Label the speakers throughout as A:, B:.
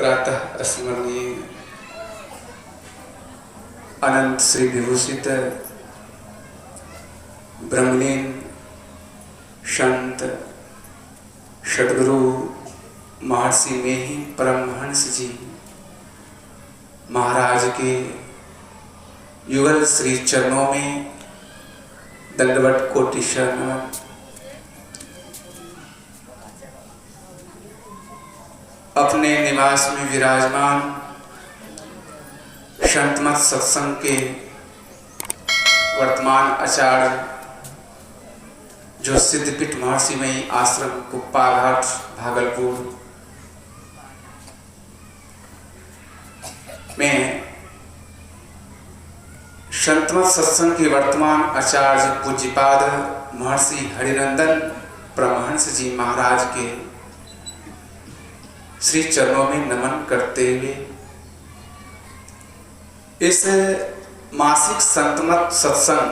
A: प्रातः स्मरणीय अनंत श्री विभूषित ब्रह्मलीन संत सदगुरु महर्षि में ही परमहंस जी महाराज के युगल श्री चरणों में दंडवत कोटि शरण। अपने निवास में विराजमान संतमत सत्संग के वर्तमान आचार्य जो सिद्धपीठ महर्षि में आश्रम कुप्पा घाट भागलपुर में संतमत सत्संग के वर्तमान आचार्य पूज्यपाद महर्षि हरिनंदन परमहंस जी महाराज के श्री चरणों में नमन करते हुए इस मासिक संतमत सत्संग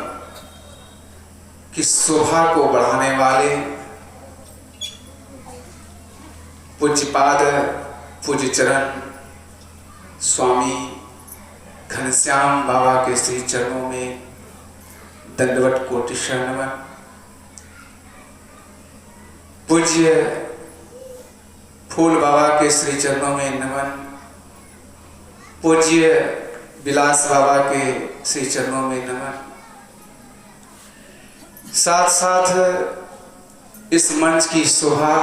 A: की शोभा को बढ़ाने वाले पूज्यपाद पूज्य चरण स्वामी घनश्याम बाबा के श्री चरणों में दंडवत कोटि शरण। पूज्य फूल बाबा के श्री चरणों में नमन। पूज्य विलास बाबा के श्री चरणों में नमन। साथ साथ इस मंच की शोभा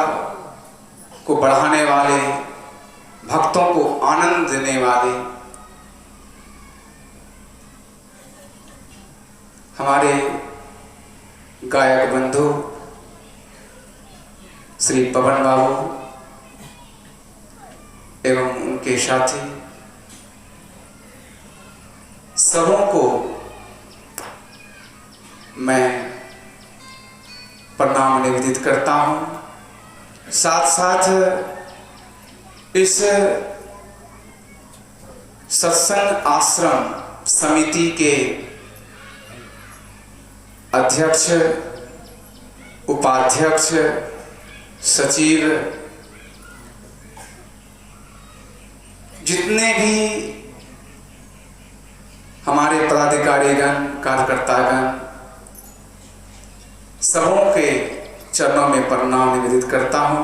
A: को बढ़ाने वाले, भक्तों को आनंद देने वाले हमारे गायक बंधु श्री पवन बाबू एवं उनके साथी सबों को मैं प्रणाम निवेदित करता हूं। साथ साथ इस सत्संग आश्रम समिति के अध्यक्ष, उपाध्यक्ष, सचिव, जितने भी हमारे पदाधिकारीगण, कार्यकर्तागण, सबों के चरणों में प्रणाम निवेदित करता हूं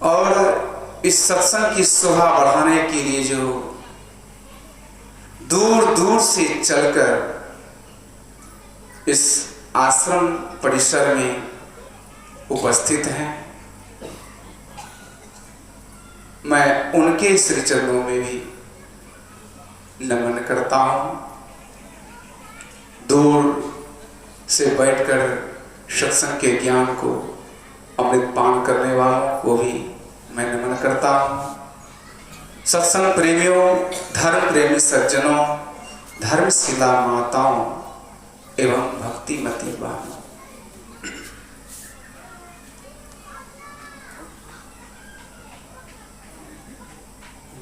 A: और इस सत्संग की शोभा बढ़ाने के लिए जो दूर दूर से चलकर इस आश्रम परिसर में उपस्थित हैं, मैं उनके श्री चरणों में भी नमन करता हूं। दूर से बैठकर सत्संग के ज्ञान को अमृत पान करने वालों को भी मैं नमन करता हूं। सत्संग प्रेमियों, धर्म प्रेमी सज्जनों, धर्मशिला माताओं एवं भक्तिमती बहनों,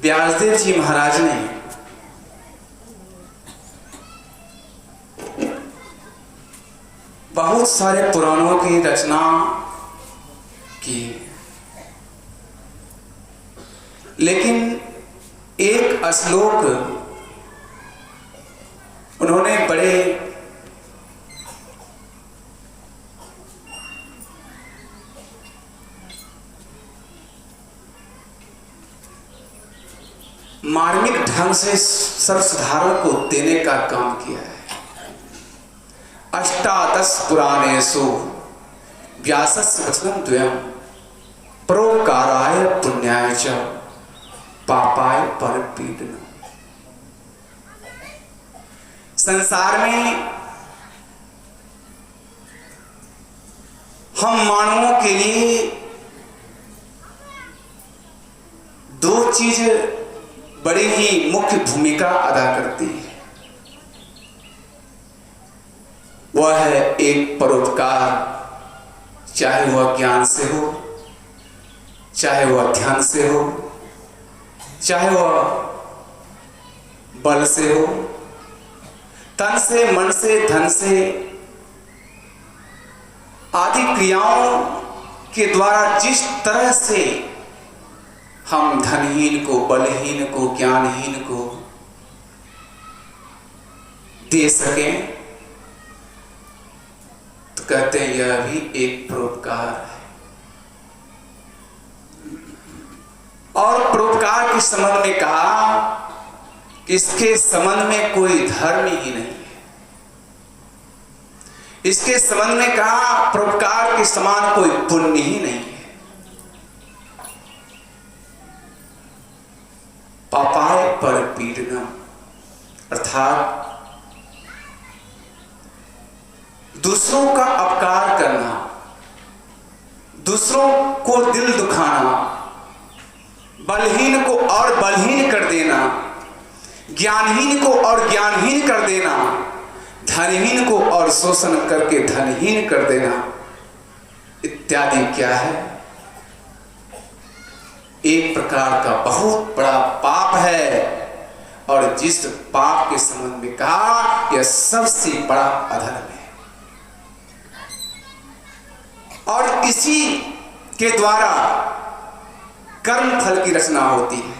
A: व्यासदेव जी महाराज ने बहुत सारे पुराणों की रचना की, लेकिन एक श्लोक उन्होंने बड़े मार्मिक ढंग से सर्वसाधारण को देने का काम किया है। अष्टादश पुराणेषु व्यासस्य वचनं द्वयम् परोपकाराय पुण्याय च पापाय परपीडनम्। संसार में हम मानवों के लिए दो चीज बड़ी ही मुख्य भूमिका अदा करती है। वह है एक परोपकार, चाहे वह ज्ञान से हो, चाहे वह ध्यान से हो, चाहे वह बल से हो, तन से, मन से, धन से आदि क्रियाओं के द्वारा जिस तरह से हम धनहीन को, बलहीन को, ज्ञानहीन को दे सकें, तो कहते हैं यह भी एक परोपकार है। और परोपकार के संबंध में कहा कि इसके संबंध में कोई धर्म ही नहीं है। इसके संबंध में कहा परोपकार के समान कोई पुण्य ही नहीं है। पापाय पर पीड़नम, अर्थात दूसरों का अपकार करना, दूसरों को दिल दुखाना, बलहीन को और बलहीन कर देना, ज्ञानहीन को और ज्ञानहीन कर देना, धनहीन को और शोषण करके धनहीन कर देना इत्यादि क्या है? एक प्रकार का बहुत बड़ा पाप है। और जिस पाप के संबंध में कहा यह सबसे बड़ा अधर्म है। और इसी के द्वारा कर्म फल की रचना होती है।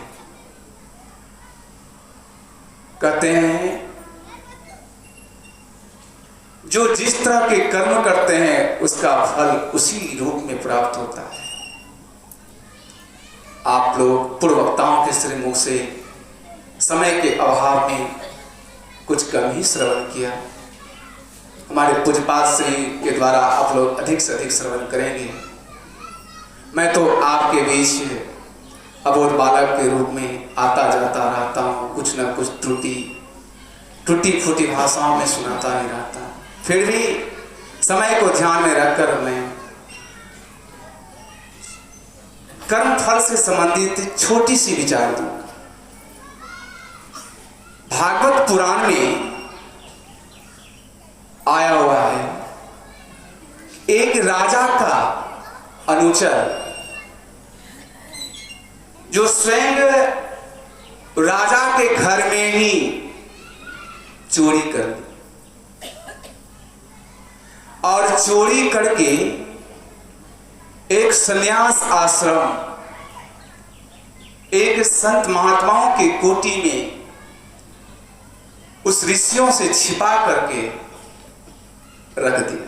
A: कहते हैं जो जिस तरह के कर्म करते हैं उसका फल उसी रूप में प्राप्त होता है। आप लोग पूर्व वक्ताओं के श्री मुख से समय के अभाव में कुछ कम ही श्रवण किया। हमारे पूज्यपाद श्री के द्वारा आप लोग अधिक से अधिक श्रवण करेंगे। मैं तो आपके बीच अबोध बालक के रूप में आता जाता रहता हूँ, कुछ न कुछ टूटी फूटी भाषाओं में सुनाता ही रहता। फिर भी समय को ध्यान में रखकर मैं कर्म फल से संबंधित छोटी सी विचार दूं। भागवत पुराण में आया हुआ है, एक राजा का अनुचर जो स्वयं राजा के घर में ही चोरी कर ली और चोरी करके एक संन्यास आश्रम, एक संत महात्माओं के कोटि में उस ऋषियों से छिपा करके रख दिया।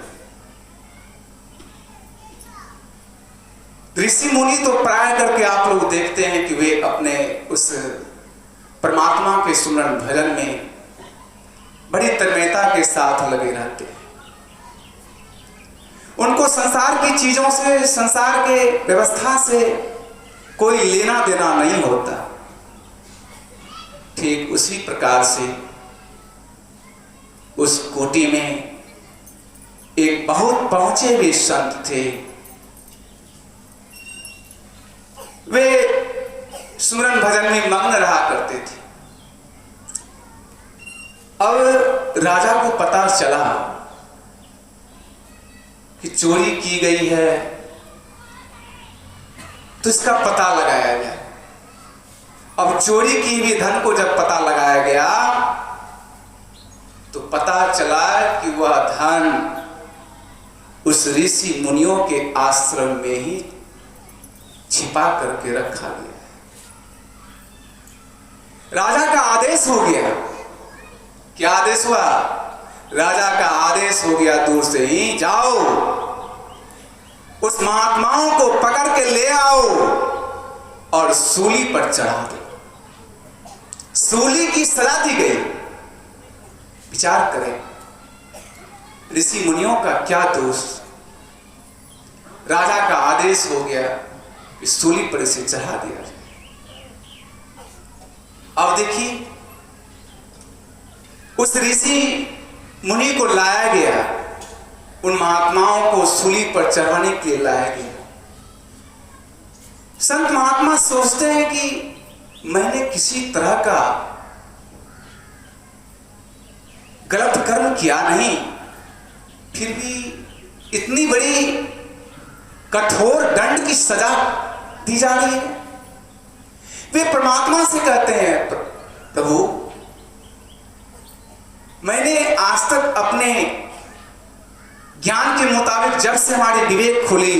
A: ऋषि मुनि तो प्राय करके आप लोग देखते हैं कि वे अपने उस परमात्मा के सुमरन भजन में बड़ी तन्मयता के साथ लगे रहते हैं। उनको संसार की चीजों से, संसार के व्यवस्था से कोई लेना देना नहीं होता। ठीक उसी प्रकार से उस कोटि में एक बहुत पहुंचे हुए संत थे। वे सुमरन भजन में मग्न रहा करते थे। अब राजा को पता चला कि चोरी की गई है, तो इसका पता लगाया गया। अब चोरी की हुई धन को जब पता लगाया गया तो पता चला कि वह धन उस ऋषि मुनियों के आश्रम में ही छिपा करके रखा गया। राजा का आदेश हो गया। क्या आदेश हुआ? राजा का आदेश हो गया, दूर से ही जाओ उस महात्माओं को पकड़ के ले आओ और सूली पर चढ़ा दो। सूली की सलाह दी गई। विचार करें, ऋषि मुनियों का क्या दोष? राजा का आदेश हो गया, इस सूली पर इसे चढ़ा दिया। अब देखिए, उस ऋषि मुनि को लाया गया, उन महात्माओं को सूली पर चढ़ाने के लिए लाया गया। संत महात्मा सोचते हैं कि मैंने किसी तरह का गलत कर्म किया नहीं, फिर भी इतनी बड़ी कठोर दंड की सजा दी जा रही है। वे परमात्मा से कहते हैं, प्रभु मैंने आज तक अपने ज्ञान के मुताबिक जब से हमारी विवेक खुली,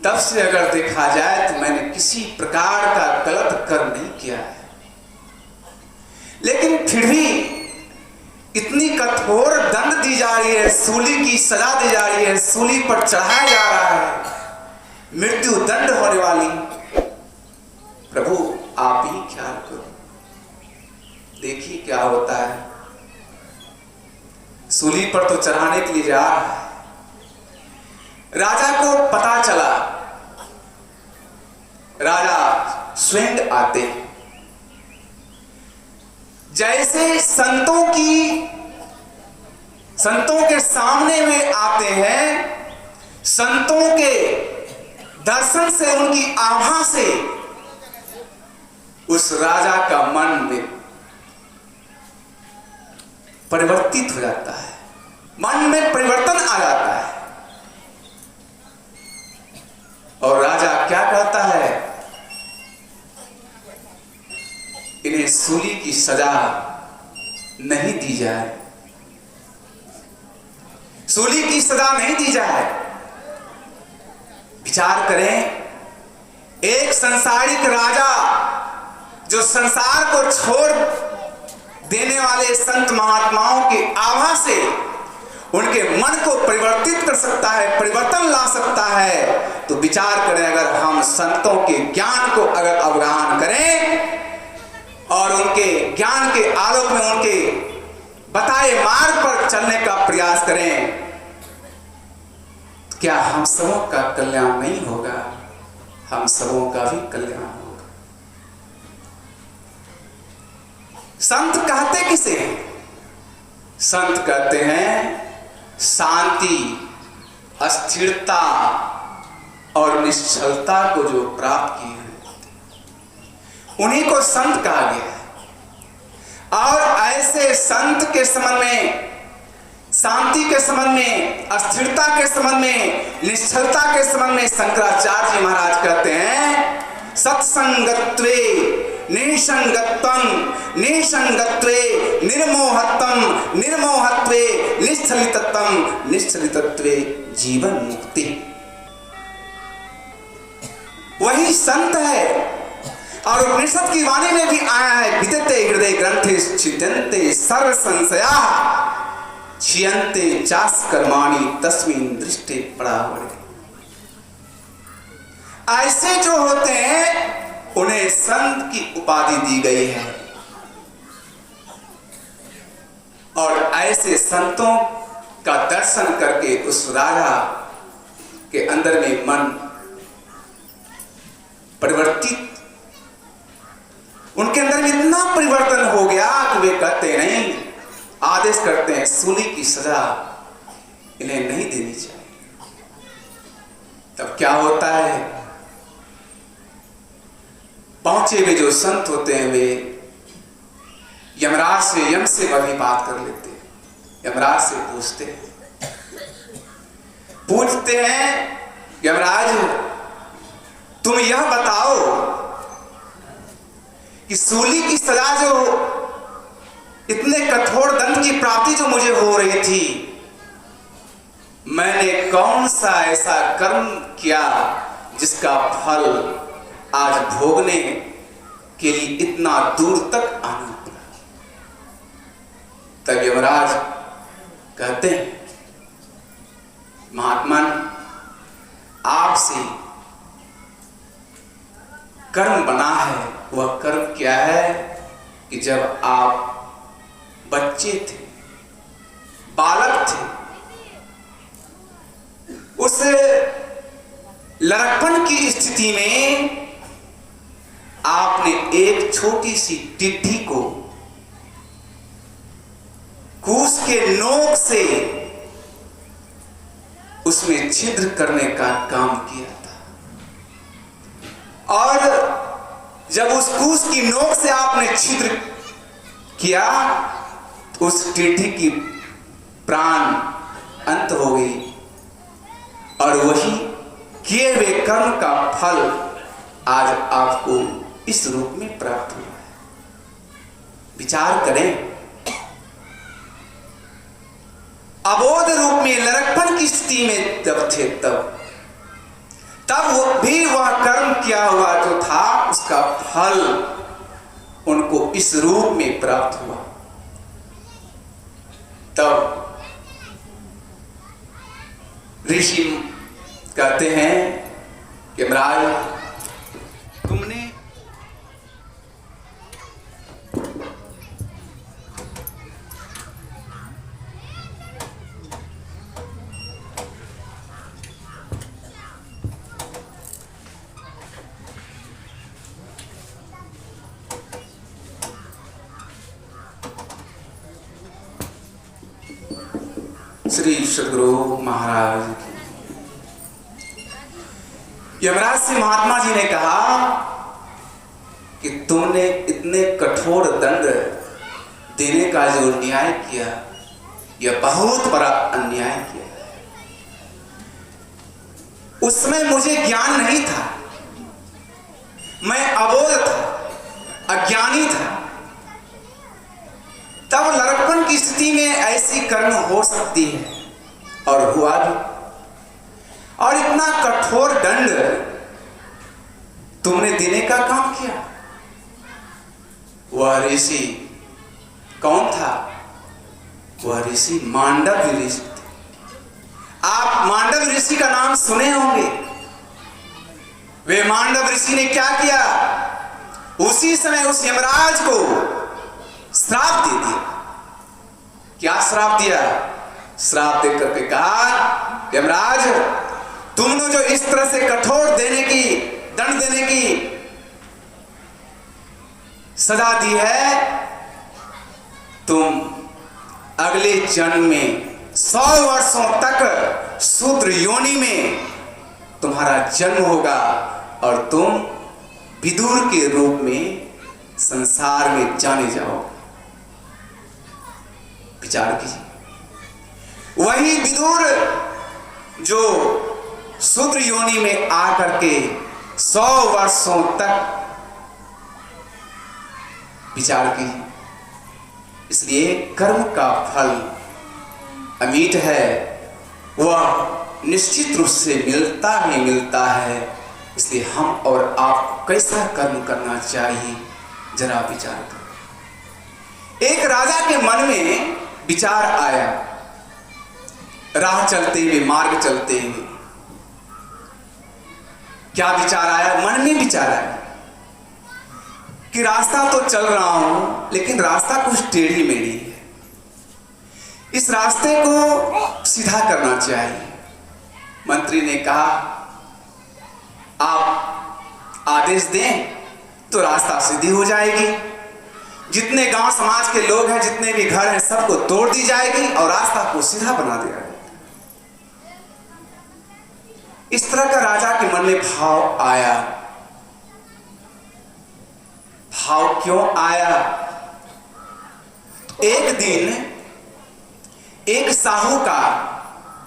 A: तब से अगर देखा जाए तो मैंने किसी प्रकार का गलत कर्म नहीं किया है, लेकिन फिर भी इतनी कठोर दंड दी जा रही है, सूली की सजा दी जा रही है, सूली पर चढ़ाया जा रहा है, मृत्यु दंड होने वाली। प्रभु आप ही ख्याल करो, देखिए क्या होता है। सूली पर तो चढ़ाने के लिए जा रहा है। राजा को पता चला, राजा स्वयं आते, जैसे संतों के सामने में आते हैं, संतों के दर्शन से, उनकी आभा से उस राजा का मन में परिवर्तित हो जाता है, मन में परिवर्तन आ जाता है। और राजा क्या कहता है, इन्हें सूली की सजा नहीं दी जाए, सूली की सजा नहीं दी जाए। विचार करें, एक संसारिक राजा जो संसार को छोड़ देने वाले संत महात्माओं के आभा से उनके मन को परिवर्तित कर सकता है, परिवर्तन ला सकता है, तो विचार करें, अगर हम संतों के ज्ञान को अगर अवगाहन करें और उनके ज्ञान के आलोक में उनके बताए मार्ग पर चलने का प्रयास करें, तो क्या हम सबों का कल्याण नहीं होगा? हम सबों का भी कल्याण होगा। संत कहते किसे हैं? संत कहते हैं शांति, अस्थिरता और निश्चलता को जो प्राप्त किए हैं, उन्हीं को संत कहा गया है। और ऐसे संत के संबंध में, शांति के संबंध में, अस्थिरता के संबंध में, निश्चलता के संबंध में शंकराचार्य जी महाराज कहते हैं, सत्संगत्वे निसंगत्वं, निसंगत्वे निर्मोहत्वं, निर्मोहत्वे निश्चलितत्वं, निश्चलितत्वे जीवन मुक्ति। वही संत है। और उपनिषद की वाणी में भी आया है, विदते हृदय ग्रंथे छिद्यन्ते सर्व संशयाः क्षीयन्ते चास कर्माणि तस्मिन् दृष्टे परावरे। ऐसे जो होते हैं उन्हें संत की उपाधि दी गई है। और ऐसे संतों का दर्शन करके उस राजा के अंदर में मन परिवर्तित, उनके अंदर में इतना परिवर्तन हो गया कि वे कहते नहीं, आदेश करते हैं सूली की सजा इन्हें नहीं देनी चाहिए। तब क्या होता है, पहुंचे हुए जो संत होते हैं वे यमराज से, यम से वही बात कर लेते हैं। यमराज से पूछते हैं, यमराज तुम यह बताओ कि सूली की सजा जो, इतने कठोर दंड की प्राप्ति जो मुझे हो रही थी, मैंने कौन सा ऐसा कर्म किया जिसका फल आज भोगने के लिए इतना दूर तक आना पड़ा? तब यमराज कहते हैं, महात्मन आपसे कर्म बना है। वह कर्म क्या है कि जब आप बच्चे थे, बालक थे, उस लड़कपन की स्थिति में आपने एक छोटी सी टिड्डी को कूस के नोक से उसमें छिद्र करने का काम किया था। और जब उस कूस की नोक से आपने छिद्र किया तो उस टिड्डी की प्राण अंत हो गई, और वही किए हुए कर्म का फल आज आपको इस रूप में प्राप्त हुआ है। विचार करें, अबोध रूप में लड़कपन की स्थिति में जब थे तब वो भी वह कर्म किया हुआ जो था उसका फल उनको इस रूप में प्राप्त हुआ। तब ऋषि कहते हैं कि महाराज तुमने श्री सद्गुरु महाराज यमराज से महात्मा जी ने कहा कि तुमने इतने कठोर दंड देने का जो न्याय किया यह बहुत बड़ा अन्याय किया। उसमें मुझे ज्ञान नहीं था, मैं अबोध था, अज्ञानी था। तब लड़कपन की स्थिति में ऐसी कर्म हो सकती है और हुआ भी। और इतना कठोर दंड तुमने देने का काम किया। वह ऋषि कौन था? वह ऋषि मांडव्य ऋषि थे। आप मांडव्य ऋषि का नाम सुने होंगे। वे मांडव्य ऋषि ने क्या किया? उसी समय उस यमराज को श्राप दे दिया। क्या श्राप दिया? श्राप दे करके कहा, यमराज तुमने जो इस तरह से कठोर दंड देने की सजा दी है, तुम अगले जन्म में 100 वर्षों तक शूद्र योनि में तुम्हारा जन्म होगा और तुम विदुर के रूप में संसार में जाने जाओगे। विचार कीजिए, वही विदुर जो शूद्र योनि में आकर के 100 वर्षों तक, विचार कीजिए। इसलिए कर्म का फल अमीट है, वह निश्चित रूप से मिलता ही मिलता है। इसलिए हम और आप कैसा कर्म करना चाहिए जरा विचार करें। एक राजा के मन में विचार आया, राह चलते हुए, मार्ग चलते हुए। क्या विचार आया? मन में विचार आया कि रास्ता तो चल रहा हूं लेकिन रास्ता कुछ टेढ़ी मेढ़ी है, इस रास्ते को सीधा करना चाहिए। मंत्री ने कहा, आप आदेश दें तो रास्ता सीधी हो जाएगी, जितने गांव समाज के लोग हैं, जितने भी घर हैं, सबको तोड़ दी जाएगी और रास्ता को सीधा बना दिया जाएगा। इस तरह का राजा के मन में भाव आया। भाव क्यों आया? एक दिन एक साहूकार,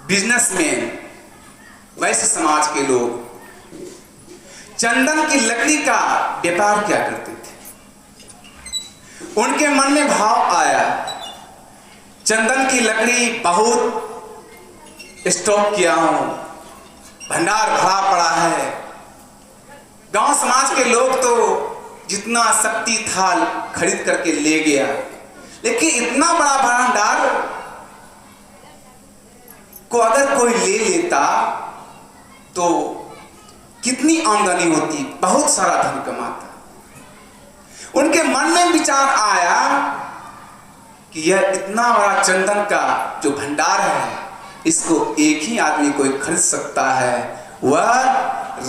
A: बिजनेसमैन, वैश्य समाज के लोग चंदन की लकड़ी का व्यापार क्या करते थे। उनके मन में भाव आया, चंदन की लकड़ी बहुत स्टॉक किया हूं, भंडार भरा पड़ा है। गांव समाज के लोग तो जितना शक्ति था खरीद करके ले गया, लेकिन इतना बड़ा भंडार को अगर कोई ले लेता तो कितनी आमदनी होती, बहुत सारा धन कमाता। उनके मन में विचार आया कि यह इतना बड़ा चंदन का जो भंडार है, इसको एक ही आदमी कोई खरीद सकता है, वह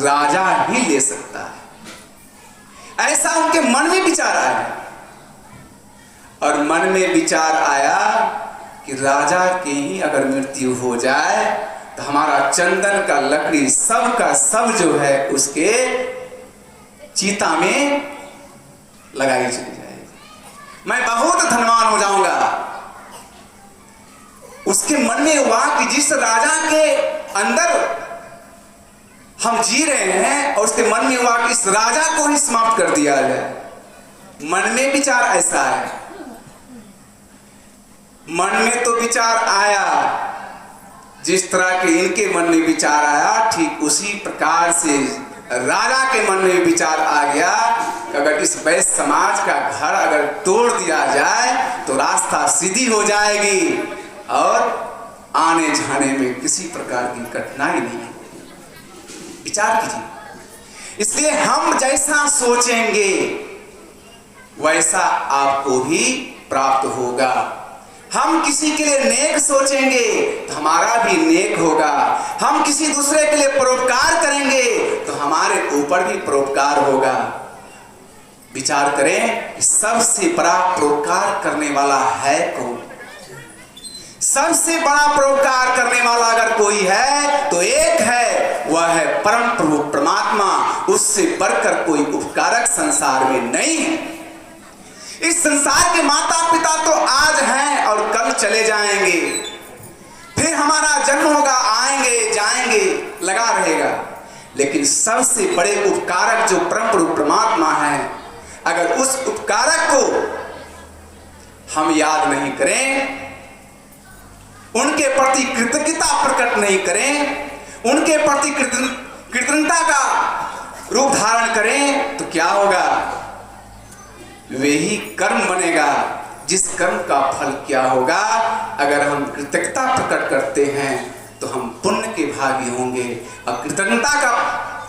A: राजा ही ले सकता है। ऐसा उनके मन में विचार आया। और मन में विचार आया कि राजा की ही अगर मृत्यु हो जाए तो हमारा चंदन का लकड़ी सब का सब जो है उसके चीता में लगाई चली जाएगी, मैं बहुत धनवान हो जाऊंगा। उसके मन में हुआ कि जिस राजा के अंदर हम जी रहे हैं, और उसके मन में हुआ कि इस राजा को ही समाप्त कर दिया जाए। मन में विचार ऐसा है। मन में तो विचार आया, जिस तरह के इनके मन में विचार आया, ठीक उसी प्रकार से राजा के मन में विचार आ गया कि अगर इस वैश्य समाज का घर अगर तोड़ दिया जाए तो रास्ता सीधी हो जाएगी और आने जाने में किसी प्रकार की कठिनाई नहीं होगी। विचार कीजिए। इसलिए हम जैसा सोचेंगे वैसा आपको भी प्राप्त होगा। हम किसी के लिए नेक सोचेंगे तो हमारा भी नेक होगा। हम किसी दूसरे के लिए परोपकार करेंगे तो हमारे ऊपर भी परोपकार होगा। विचार करें, सबसे बड़ा परोपकार करने वाला है कौन? सबसे बड़ा परोपकार करने वाला अगर कोई है तो एक है, वह है परम प्रभु परमात्मा। उससे बढ़कर कोई उपकारक संसार में नहीं है। इस संसार के माता पिता तो आज हैं और कल चले जाएंगे, फिर हमारा जन्म होगा, आएंगे जाएंगे, लगा रहेगा। लेकिन सबसे बड़े उपकारक जो परम प्रभु परमात्मा है, अगर उस उपकारक को हम याद नहीं करें, उनके प्रति कृतज्ञता प्रकट नहीं करें, उनके प्रति कृतज्ञता का रूप धारण करें तो क्या होगा? वही कर्म बनेगा। जिस कर्म का फल क्या होगा? अगर हम कृतज्ञता प्रकट करते हैं तो हम पुण्य के भागी होंगे, और कृतज्ञता का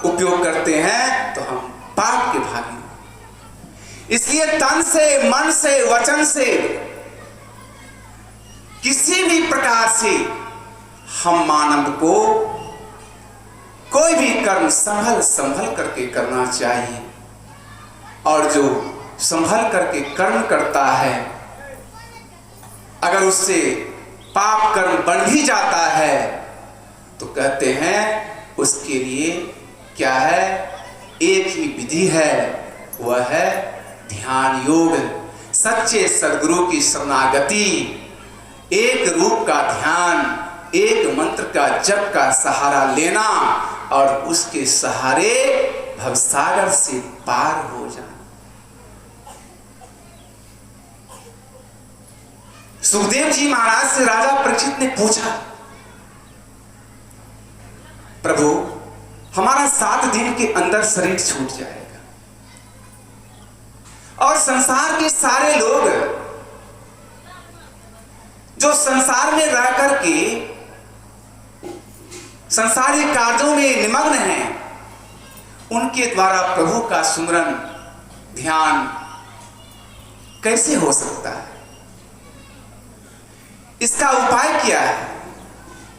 A: उपयोग करते हैं तो हम पाप के भागी होंगे। इसलिए तन से, मन से, वचन से, किसी भी प्रकार से हम मानव को कोई भी कर्म संभल संभल करके करना चाहिए। और जो संभल करके कर्म करता है, अगर उससे पाप कर्म बढ़ भी जाता है तो कहते हैं उसके लिए क्या है? एक ही विधि है, वह है ध्यान योग। सच्चे सद्गुरु की शरणागति, एक रूप का ध्यान, एक मंत्र का जप का सहारा लेना और उसके सहारे भवसागर से पार हो जाना। सुखदेव जी महाराज से राजा परीक्षित ने पूछा, प्रभु हमारा 7 दिन के अंदर शरीर छूट जाएगा और संसार के सारे लोग जो संसार में रह करके संसारी कार्यों में निमग्न हैं, उनके द्वारा प्रभु का सुमरन ध्यान कैसे हो सकता है? इसका उपाय क्या है?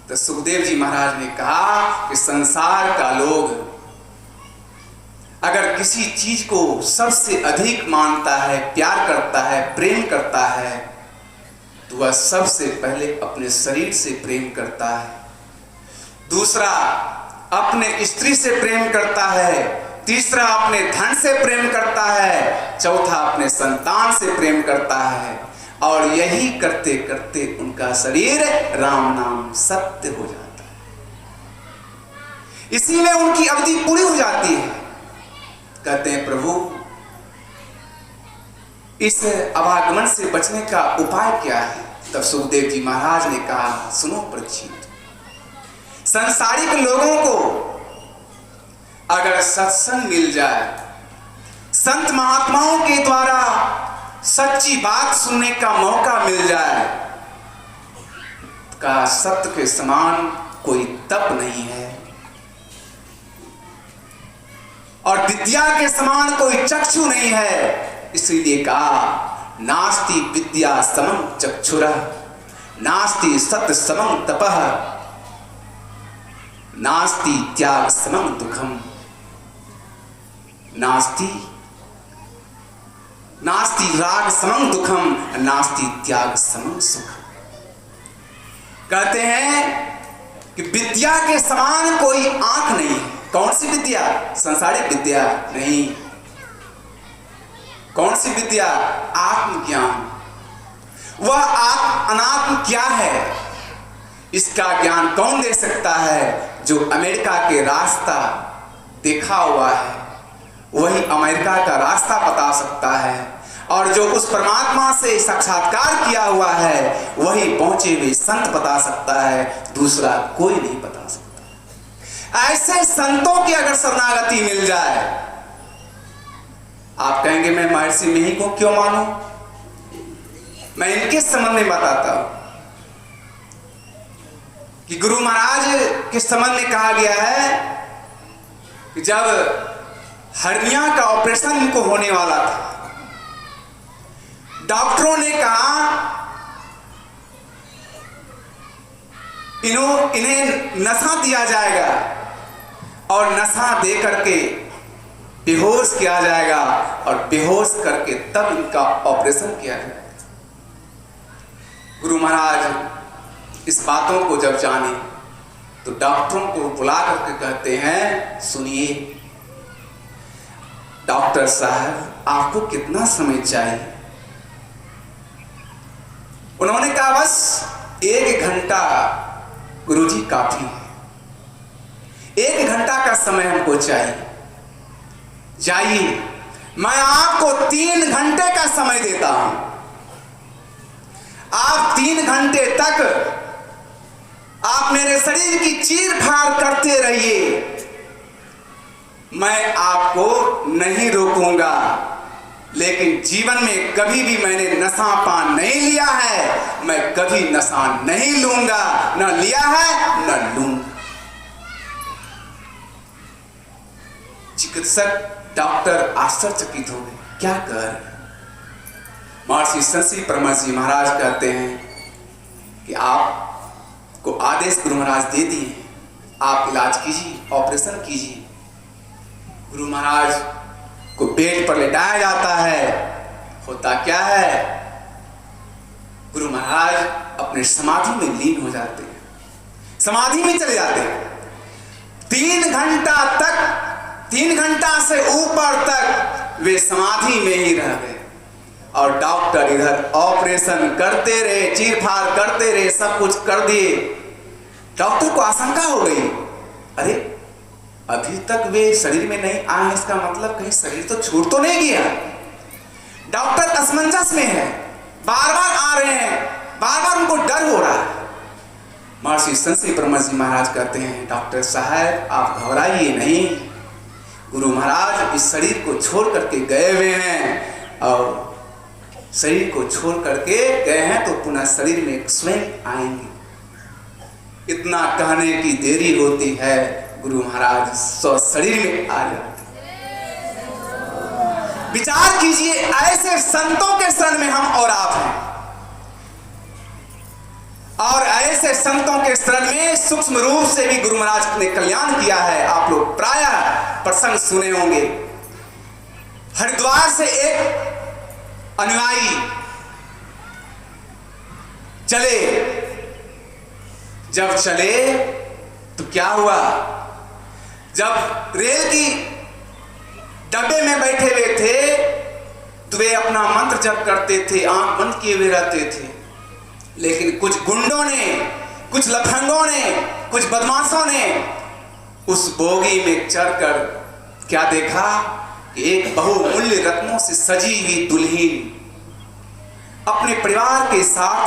A: तो सुखदेव जी महाराज ने कहा कि संसार का लोग अगर किसी चीज को सबसे अधिक मानता है, प्यार करता है, प्रेम करता है, तो वह सबसे पहले अपने शरीर से प्रेम करता है, दूसरा अपने स्त्री से प्रेम करता है, तीसरा अपने धन से प्रेम करता है, चौथा अपने संतान से प्रेम करता है। और यही करते करते उनका शरीर राम नाम सत्य हो जाता है। इसी में उनकी अवधि पूरी हो जाती है। कहते हैं प्रभु इस अवागमन से बचने का उपाय क्या है? तब सुखदेव जी महाराज ने कहा, सुनो परीक्षित, संसारिक लोगों को अगर सत्संग मिल जाए, संत महात्माओं के द्वारा सच्ची बात सुनने का मौका मिल जाए, का सत्य के समान कोई तप नहीं है और विद्या के समान कोई चक्षु नहीं है। इसीलिए कहा, नास्ति विद्या समं चक्षुरः, नास्ति सत्य समं तपः, नास्ति त्याग समं दुखम, नास्ति राग समं दुखम, नास्ति त्याग समं सुखम। कहते हैं कि विद्या के समान कोई आंख नहीं है। कौन सी विद्या? संसारिक विद्या नहीं। कौन सी विद्या? आत्मज्ञान। वह अनात्म क्या है, इसका ज्ञान कौन दे सकता है? जो अमेरिका के रास्ता देखा हुआ है, वही अमेरिका का रास्ता बता सकता है। और जो उस परमात्मा से साक्षात्कार किया हुआ है वही पहुंचे हुए संत बता सकता है, दूसरा कोई नहीं बता सकता। ऐसे संतों की अगर शरणागति मिल जाए, आप कहेंगे मैं महर्षि मिहि को क्यों मानूं? मैं इनके संबंध में बताता हूं कि गुरु महाराज के संबंध में कहा गया है कि जब हर्निया का ऑपरेशन इनको होने वाला था, डॉक्टरों ने कहा इन्हें नशा दिया जाएगा और नशा दे करके बेहोश किया जाएगा और बेहोश करके तब इनका ऑपरेशन किया जाएगा। गुरु महाराज इस बातों को जब जाने तो डॉक्टरों को बुला करके कहते हैं, सुनिए डॉक्टर साहब आपको कितना समय चाहिए? उन्होंने कहा बस 1 घंटा गुरुजी काफी है, 1 घंटा का समय हमको चाहिए। जाइए, मैं आपको 3 घंटे का समय देता हूं। आप 3 घंटे तक आप मेरे शरीर की चीर फाड़ करते रहिए, मैं आपको नहीं रोकूंगा, लेकिन जीवन में कभी भी मैंने नशा पान नहीं लिया है, मैं कभी नशा नहीं लूंगा, न लिया है न लूंगा। चिकित्सक डॉक्टर आश्चर्यचकित हो गए, क्या कर? महर्षि संसी परमहंस महाराज कहते हैं कि आपको आदेश गुरु महाराज दे दिए, आप इलाज कीजिए, ऑपरेशन कीजिए। गुरु महाराज को बेड पर लेटाया जाता है। होता क्या है, गुरु महाराज अपने समाधि में लीन हो जाते हैं, समाधि में चले जाते हैं। 3 घंटा तक, 3 घंटा से ऊपर तक वे समाधि में ही रह गए और डॉक्टर इधर ऑपरेशन करते रहे, चीर फाड़ करते रहे, सब कुछ कर दिए। डॉक्टर को आशंका हो गई, अरे अभी तक वे शरीर में नहीं आए, इसका मतलब कहीं शरीर तो छूट तो नहीं गया। डॉक्टर असमंजस में है, बार बार आ रहे हैं, बार बार उनको डर हो रहा है। महर्षि संसी परमहंस महाराज कहते हैं, डॉक्टर साहब आप घबराइए नहीं, गुरु महाराज इस शरीर को छोड़ करके गए हुए हैं और शरीर को छोड़ करके गए हैं तो पुनः शरीर में स्वयं आएंगे। इतना कहने की देरी होती है, गुरु महाराज शरीर में आ जाते। विचार कीजिए, ऐसे संतों के शरण में हम और आप हैं, और ऐसे संतों के शरण में सूक्ष्म रूप से भी गुरु महाराज ने कल्याण किया है। आप लोग प्रायः प्रसंग सुने होंगे। हरिद्वार से एक अनुयायी चले, जब चले तो क्या हुआ, जब रेल की डब्बे में बैठे हुए थे तो वे अपना मंत्र जप करते थे, आंख बंद किए हुए रहते थे। लेकिन कुछ गुंडों ने, कुछ लफंगों ने, कुछ बदमाशों ने उस बोगी में चढ़कर क्या देखा कि एक बहुमूल्य रत्नों से सजी हुई दुल्हन अपने परिवार के साथ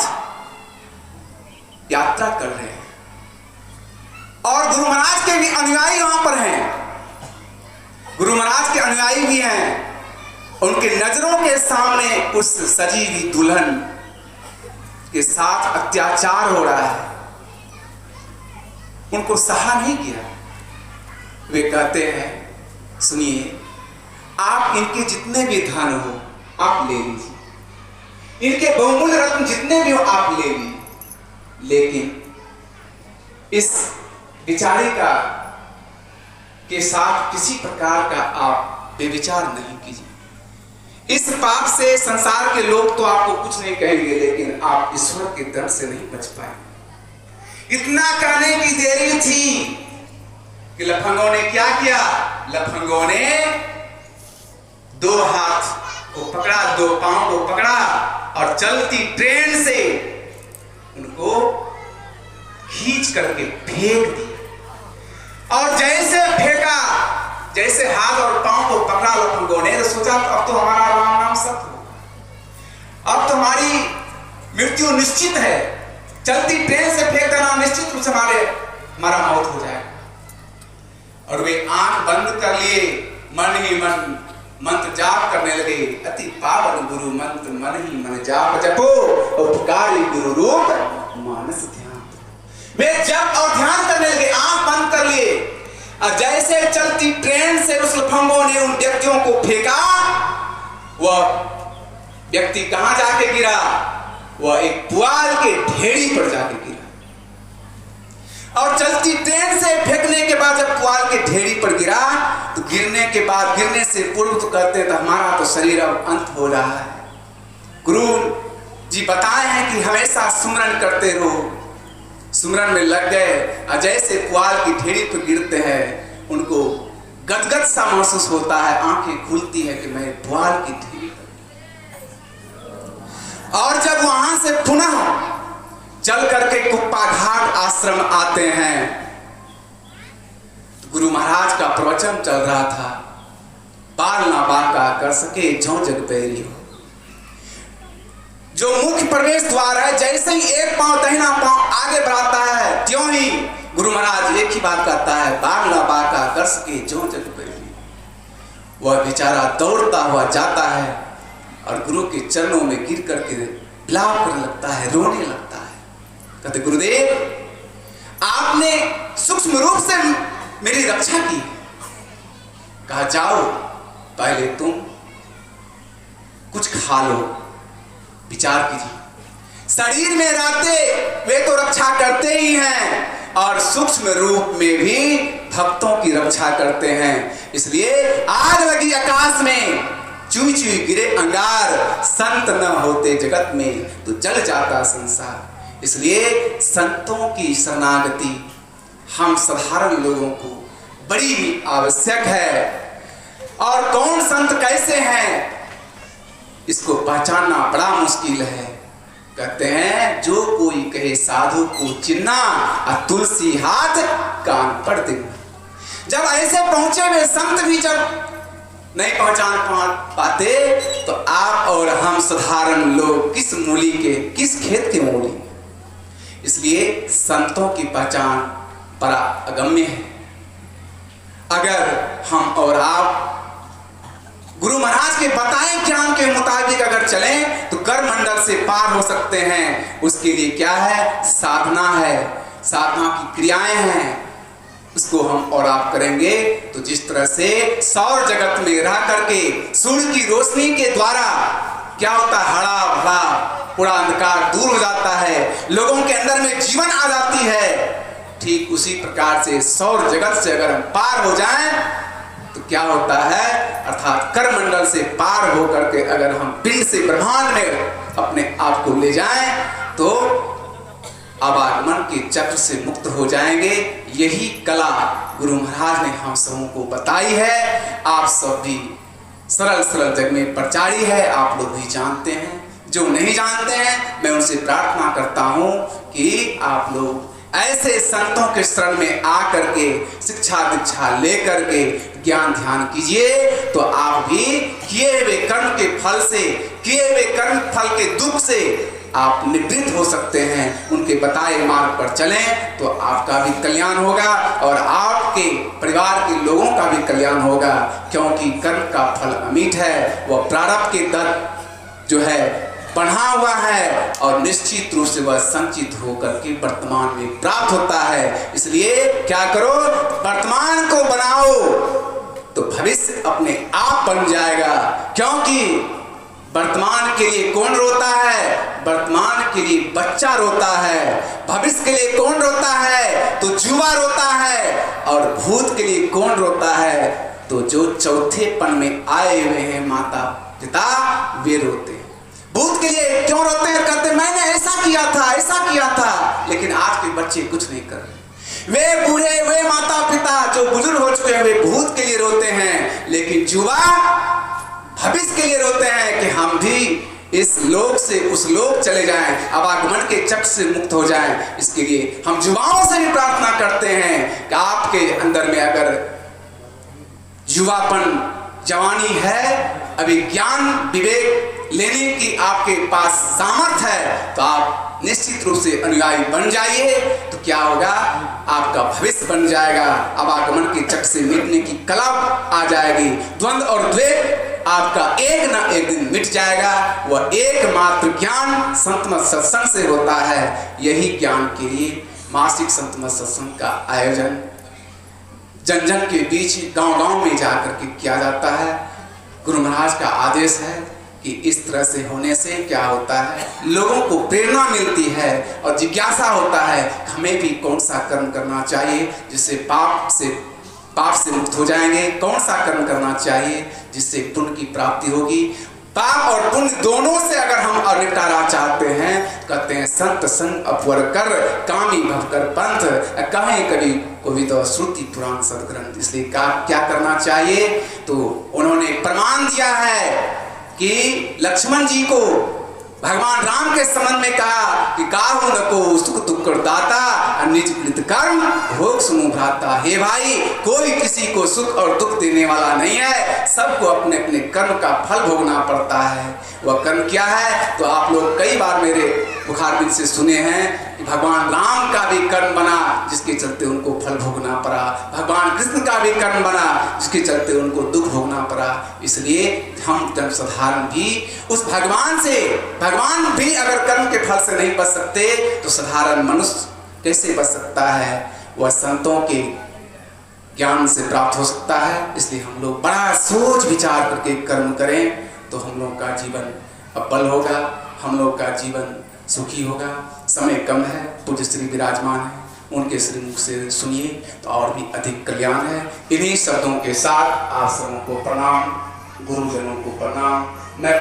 A: यात्रा कर रहे हैं और गुरु महाराज के भी अनुयायी वहां पर हैं। गुरु महाराज के अनुयायी भी हैं, उनके नजरों के सामने उस सजी हुई दुल्हन के साथ अत्याचार हो रहा है। उनको सहा नहीं किया। वे कहते हैं, सुनिए आप इनके जितने भी धन हो आप ले लीजिए, इनके बहुमूल्य रत्न जितने भी हो आप ले लीजिए, लेकिन इस विचारिका के साथ किसी प्रकार का आप बेविचार नहीं कीजिए। इस पाप से संसार के लोग तो आपको कुछ नहीं कहेंगे, लेकिन आप ईश्वर के दंड से नहीं बच पाएंगे। इतना कहने की देरी थी कि लफंगों ने क्या किया, लफंगों ने 2 हाथ को पकड़ा, 2 पांव को पकड़ा और चलती ट्रेन से उनको खींच करके फेंक दिया। और जैसे फेंका, जैसे हाथ और पांव को पकड़ा लफंगों ने, तो सोचा अब तो हमारा राम नाम सत्य हो। अब तुम्हारी मृत्यु निश्चित है, चलती ट्रेन से फेंक देना निश्चित रूप से हमारा मौत हो जाएगा। और वे आंख बंद कर लिए, मन ही मन मंत्र जाप करने लगे। अति पावन गुरु मंत्र मन ही मन जाप जपो, उपकारी गुरु रूप मानस ध्यान। वे जप और ध्यान करने लगे, आंख बंद कर लिए। और जैसे चलती ट्रेन से उस लफंगों ने उन व्यक्तियों को फेंका, वह व्यक्ति कहां जाके गिरा? वह एक पुआल के ढेरी पर जाके गिरा। और चलती ट्रेन से फेंकने के बाद जब पुआल के ढेरी पर गिरा, तो गिरने के बाद, गिरने से पूर्व तो कहते तो हमारा तो शरीर अब अंत हो रहा है। गुरु जी बताए हैं कि हमेशा सुमरन करते रहो। सुमरन में लग गए और जैसे पुआल की ढेरी पर गिरते हैं, उनको गदगद सा महसूस होता है, आंखें खुलती है कि मैं पुआल की ढेरी पर। और जब वहां से पुनः चल करके कुप्पा घाट आश्रम आते हैं, तो गुरु महाराज का प्रवचन चल रहा था, बाल ना बांका कर सके जो जग बैरी हो। जो मुख्य प्रवेश द्वार है, जैसे ही एक पांव दाहिना पांव आगे बढ़ाता है, त्यों ही गुरु महाराज एक ही बात कहता है, बाल ना बांका कर सके जो जग बैरी। वह बेचारा दौड़ता हुआ जाता है और गुरु के चरणों में गिर करके विलाप करने लगता है, रोने लगता है। कहते गुरुदेव आपने सूक्ष्म रूप से मेरी रक्षा की। कहा जाओ पहले तुम कुछ खा लो, विचार कीजिए। शरीर में रहते वे तो रक्षा करते ही हैं और सूक्ष्म रूप में भी भक्तों की रक्षा करते हैं। इसलिए आग लगी आकाश में, चुई चुई गिरे अंगार, संत न होते जगत में तो जल जाता संसार। इसलिए संतों की शरणागति हम साधारण लोगों को बड़ी आवश्यक है। और कौन संत कैसे हैं इसको पहचानना बड़ा मुश्किल है। कहते हैं जो कोई कहे साधु को चिन्ना और तुलसी हाथ कान पर देना। जब ऐसे पहुंचे हुए संत भी जब नहीं पहचान पाते, तो आप और हम साधारण लोग किस मूली के, किस खेत के मूली। इसलिए संतों की पहचान बड़ा अगम्य है। अगर हम और आप गुरु महाराज के बताए ज्ञान के मुताबिक अगर चलें, तो करमंडल से पार हो सकते हैं। उसके लिए क्या है? साधना है, साधना की क्रियाएं हैं। उसको हम और आप करेंगे तो जिस तरह से सौर जगत में रह करके सूर्य की रोशनी के द्वारा क्या होता है, हरा भरा पूरा अंधकार दूर हो जाता है, लोगों के अंदर में जीवन आ जाती है। ठीक उसी प्रकार से सौर जगत से अगर हम पार हो जाएं तो क्या होता है, अर्थात करमंडल से पार हो करके अगर हम पिंड से ब्रह्मांड में अपने आप को ले जाएं तो आवागमन के चक्र से मुक्त हो जाएंगे। यही कला गुरु महाराज ने हम सबों को बताई है। आप सब भी सरल सरल जग में प्रचारी है, आप लोग भी जानते हैं। जो नहीं जानते हैं मैं उनसे प्रार्थना करता हूं कि आप लोग ऐसे संतों के शरण में आकर के शिक्षा दीक्षा लेकर के ज्ञान ध्यान कीजिए, तो आप भी किए हुए कर्म के फल से, किए हुए कर्म फल के दुख से आप निवृत्त हो सकते हैं। उनके बताए मार्ग पर चलें तो आपका भी कल्याण होगा और आपके परिवार के लोगों का भी कल्याण होगा। क्योंकि कर्म का फल अमिट है, वह प्रारब्ध के दर जो है बढ़ा हुआ है और निश्चित रूप से वह संचित होकर के वर्तमान में प्राप्त होता है। इसलिए क्या करो, वर्तमान को बनाओ तो भविष्य अपने आप बन जाएगा। क्योंकि वर्तमान के लिए कौन रोता है? वर्तमान के लिए बच्चा रोता है। भविष्य के लिए कौन रोता है? तो युवा रोता है। और भूत के लिए कौन रोता है? तो जो चौथेपन में आए हुए हैं माता पिता, वे रोते हैं। भूत के लिए क्यों रोते हैं? कहते मैंने ऐसा किया था, ऐसा किया था। लेकिन आज के बच्चे कुछ नहीं कर रहे। वे बूढ़े, वे माता पिता जो बुजुर्ग हो चुके हैं, वे भूत के लिए रोते हैं। लेकिन युवा भविष्य के लिए रोते हैं कि हम भी इस लोक से उस लोक चले जाएं, आवागमन के चक्र से मुक्त हो जाएं। इसके लिए हम युवाओं से भी प्रार्थना करते हैं कि आपके अंदर में अगर युवापन, जवानी है, अभी ज्ञान विवेक लेने की आपके पास सामर्थ्य है तो आप निश्चित रूप से अनुयायी बन जाइए। तो क्या होगा, आपका भविष्य बन जाएगा। आवागमन के चक्र से मिटने की कला आ जाएगी। द्वंद्व और द्वैत आपका एक ना एक दिन मिट जाएगा। वह एकमात्र ज्ञान संत मत सत्संग से होता है। यही ज्ञान के लिए मासिक संत मत सत्संग का आयोजन जन जन के बीच गांव-गांव में जाकर के किया जाता है। गुरु महाराज का आदेश है कि इस तरह से होने से क्या होता है, लोगों को प्रेरणा मिलती है और जिज्ञासा होता है हमें भी कौन सा कर्म करना चाहिए जिससे पाप से मुक्त हो जाएंगे, कौन सा कर्म करना चाहिए जिससे पुण्य की प्राप्ति होगी। पाप और पुण्य दोनों से अगर हम निपटारा चाहते हैं, कहते हैं संत संग अपवर कर कामी भव कर पंथ, कहे कभी कोई तो श्रुति पुराण सदग्रंथ। इसलिए क्या करना चाहिए, तो उन्होंने प्रमाण दिया है कि लक्ष्मण जी को भगवान राम के संबंध में कहा कि काहू नको सुख दुख दाता निज कृत कर्म भोग सुनु भ्राता। हे भाई, कोई किसी को सुख और दुख देने वाला नहीं है, सबको अपने अपने कर्म का फल भोगना पड़ता है। वह कर्म क्या है, तो आप लोग कई बार मेरे मुखारबिंद से सुने हैं कि भगवान राम का भी कर्म बना जिसके चलते उनको फल भोगना पड़ा, भगवान कृष्ण का भी कर्म बना जिसके चलते उनको दुख भोगना पड़ा। इसलिए हम जनसाधारण भी उस भगवान भी अगर कर्म के फल से नहीं बच सकते तो साधारण मनुष्य कैसे बच सकता है। वह संतों के ज्ञान से प्राप्त हो सकता है। इसलिए हम लोग बड़ा सोच विचार करके कर्म करें तो हम लोग का जीवन अव्वल होगा, हम लोग का जीवन सुखी होगा। समय कम है, पूज्य श्री विराजमान है, उनके श्रीमुख से सुनिए तो और भी अधिक कल्याण है। इन्हीं शब्दों के साथ आप सबों को प्रणाम, गुरुजनों को प्रणाम। मैं